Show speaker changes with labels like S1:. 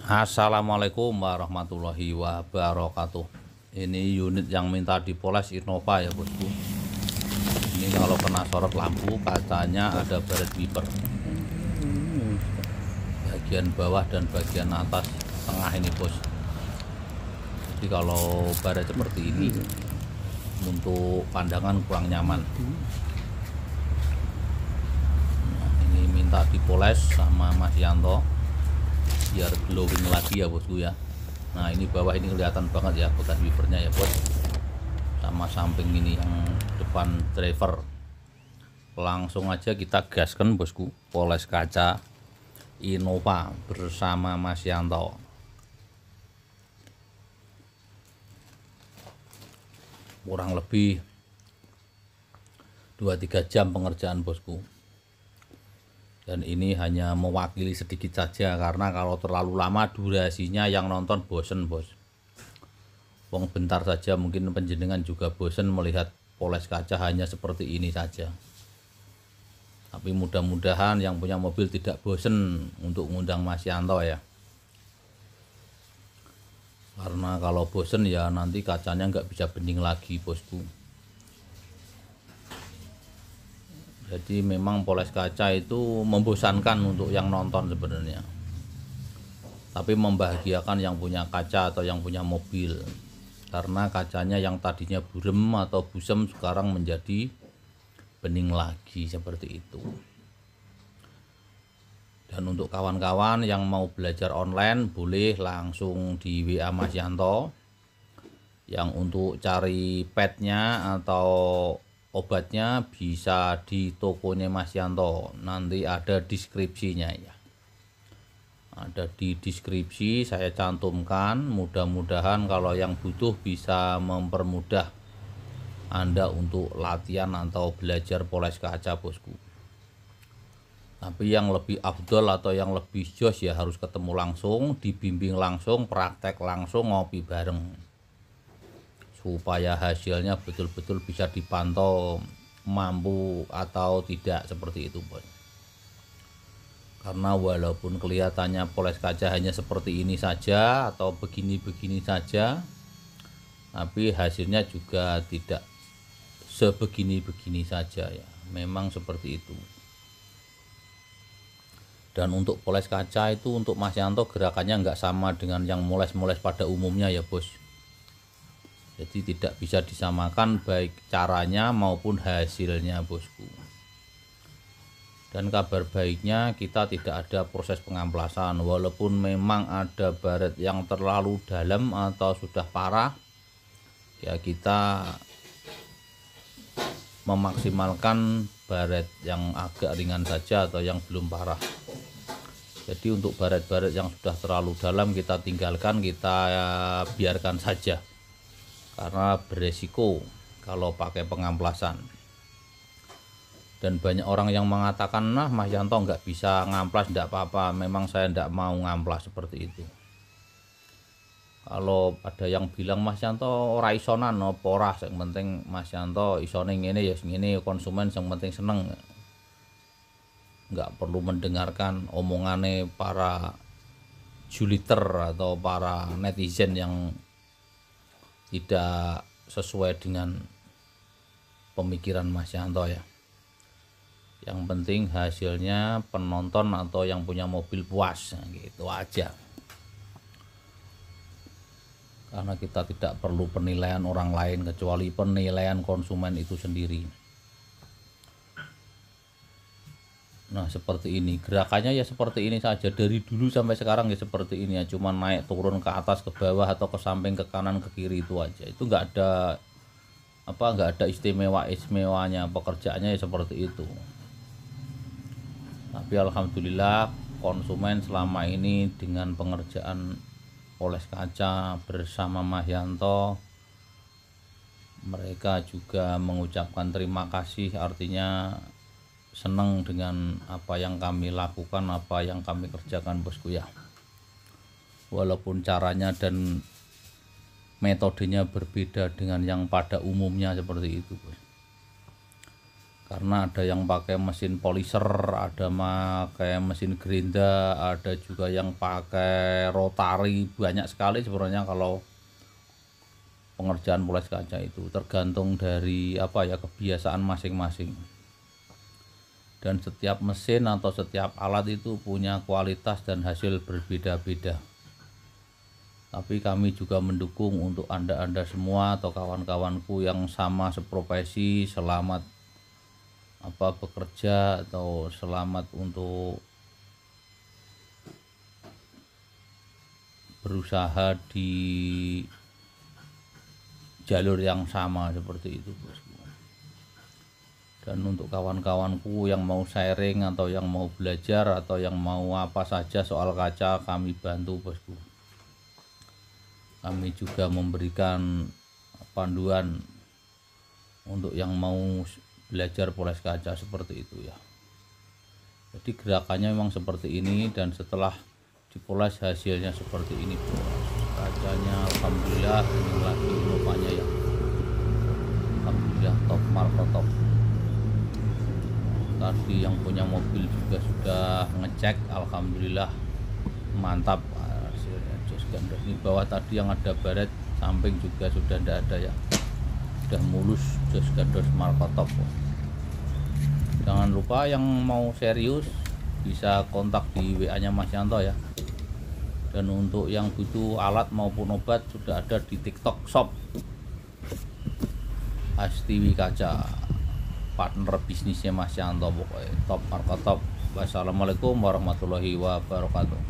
S1: Assalamualaikum warahmatullahi wabarakatuh. Ini unit yang minta dipoles Innova ya bosku. Ini kalau kena sorot lampu kacanya ada baret wiper bagian bawah dan bagian atas tengah ini bos. Jadi kalau baret seperti ini untuk pandangan kurang nyaman. Nah, ini minta dipoles sama Mas Yanto biar glowing lagi ya bosku ya. Nah ini bawah ini kelihatan banget ya bekas wipernya ya bos, sama samping ini yang depan driver. Langsung aja kita gaskan bosku, poles kaca Innova bersama Mas Yanto. Kurang lebih 2-3 jam pengerjaan bosku. Dan ini hanya mewakili sedikit saja, karena kalau terlalu lama durasinya yang nonton bosen bos. Wong bentar saja mungkin penjenengan juga bosen melihat poles kaca hanya seperti ini saja. Tapi mudah-mudahan yang punya mobil tidak bosen untuk ngundang Mas Yanto ya. Karena kalau bosen ya nanti kacanya nggak bisa bening lagi bosku. Jadi memang poles kaca itu membosankan untuk yang nonton sebenarnya. Tapi membahagiakan yang punya kaca atau yang punya mobil. Karena kacanya yang tadinya burem atau busem sekarang menjadi bening lagi seperti itu. Dan untuk kawan-kawan yang mau belajar online boleh langsung di WA Mas Yanto. Yang untuk cari padnya atau obatnya bisa di tokonya Mas Yanto, nanti ada deskripsinya ya. Ada di deskripsi saya cantumkan, mudah-mudahan kalau yang butuh bisa mempermudah Anda untuk latihan atau belajar poles kaca bosku. Tapi yang lebih afdol atau yang lebih jos ya harus ketemu langsung, dibimbing langsung, praktek langsung, ngopi bareng. Supaya hasilnya betul-betul bisa dipantau mampu atau tidak seperti itu bos. Karena walaupun kelihatannya poles kaca hanya seperti ini saja atau begini-begini saja, tapi hasilnya juga tidak sebegini-begini saja ya. Memang seperti itu. Dan untuk poles kaca itu untuk Mas Yanto gerakannya nggak sama dengan yang moles-moles pada umumnya ya bos. Jadi tidak bisa disamakan baik caranya maupun hasilnya bosku. Dan kabar baiknya kita tidak ada proses pengamplasan. Walaupun memang ada baret yang terlalu dalam atau sudah parah, ya kita memaksimalkan baret yang agak ringan saja atau yang belum parah. Jadi untuk baret-baret yang sudah terlalu dalam kita tinggalkan, kita biarkan saja. Karena beresiko kalau pakai pengamplasan. Dan banyak orang yang mengatakan, nah Mas Yanto nggak bisa ngamplas, enggak apa-apa. Memang saya enggak mau ngamplas seperti itu. Kalau ada yang bilang Mas Yanto ora isonan apa ora, yang penting Mas Yanto isone ngene ya ngene, konsumen yang penting seneng. Nggak perlu mendengarkan omongane para juliter atau para netizen yang tidak sesuai dengan pemikiran Mas Yanto ya. Yang penting hasilnya penonton atau yang punya mobil puas, gitu aja. Karena kita tidak perlu penilaian orang lain kecuali penilaian konsumen itu sendiri. Nah seperti ini gerakannya ya, seperti ini saja dari dulu sampai sekarang ya seperti ini ya, cuma naik turun ke atas ke bawah atau ke samping ke kanan ke kiri itu aja. Itu nggak ada nggak ada istimewanya, pekerjaannya ya seperti itu. Tapi alhamdulillah konsumen selama ini dengan pengerjaan poles kaca bersama Mas Yanto, mereka juga mengucapkan terima kasih, artinya senang dengan apa yang kami lakukan, apa yang kami kerjakan bosku ya. Walaupun caranya dan metodenya berbeda dengan yang pada umumnya seperti itu bos. karena ada yang pakai mesin polisher, ada pakai mesin gerinda, ada juga yang pakai rotari. Banyak sekali sebenarnya kalau pengerjaan poles kaca itu, tergantung dari kebiasaan masing-masing. Dan setiap mesin atau setiap alat itu punya kualitas dan hasil berbeda-beda. Tapi kami juga mendukung untuk Anda semua atau kawan-kawanku yang sama seprofesi, selamat bekerja atau selamat untuk berusaha di jalur yang sama seperti itu, bosku. Dan untuk kawan-kawanku yang mau sharing atau yang mau belajar atau yang mau apa saja soal kaca, kami bantu, bosku. Kami juga memberikan panduan untuk yang mau belajar poles kaca seperti itu ya. Jadi gerakannya memang seperti ini, dan setelah dipoles hasilnya seperti ini, bos. Kacanya alhamdulillah ini lagi rupanya ya, alhamdulillah top marka top. Tadi yang punya mobil juga sudah ngecek, alhamdulillah mantap hasilnya. Jos gandos ini bawah tadi yang ada baret, samping juga sudah tidak ada ya, sudah mulus. Jos gandos marka top. Jangan lupa yang mau serius bisa kontak di WA nya Mas Yanto ya. Dan untuk yang butuh alat maupun obat sudah ada di TikTok Shop Astiwi Kaca, partner bisnisnya Mas Yanto, pokoknya top marka top. Wassalamualaikum warahmatullahi wabarakatuh.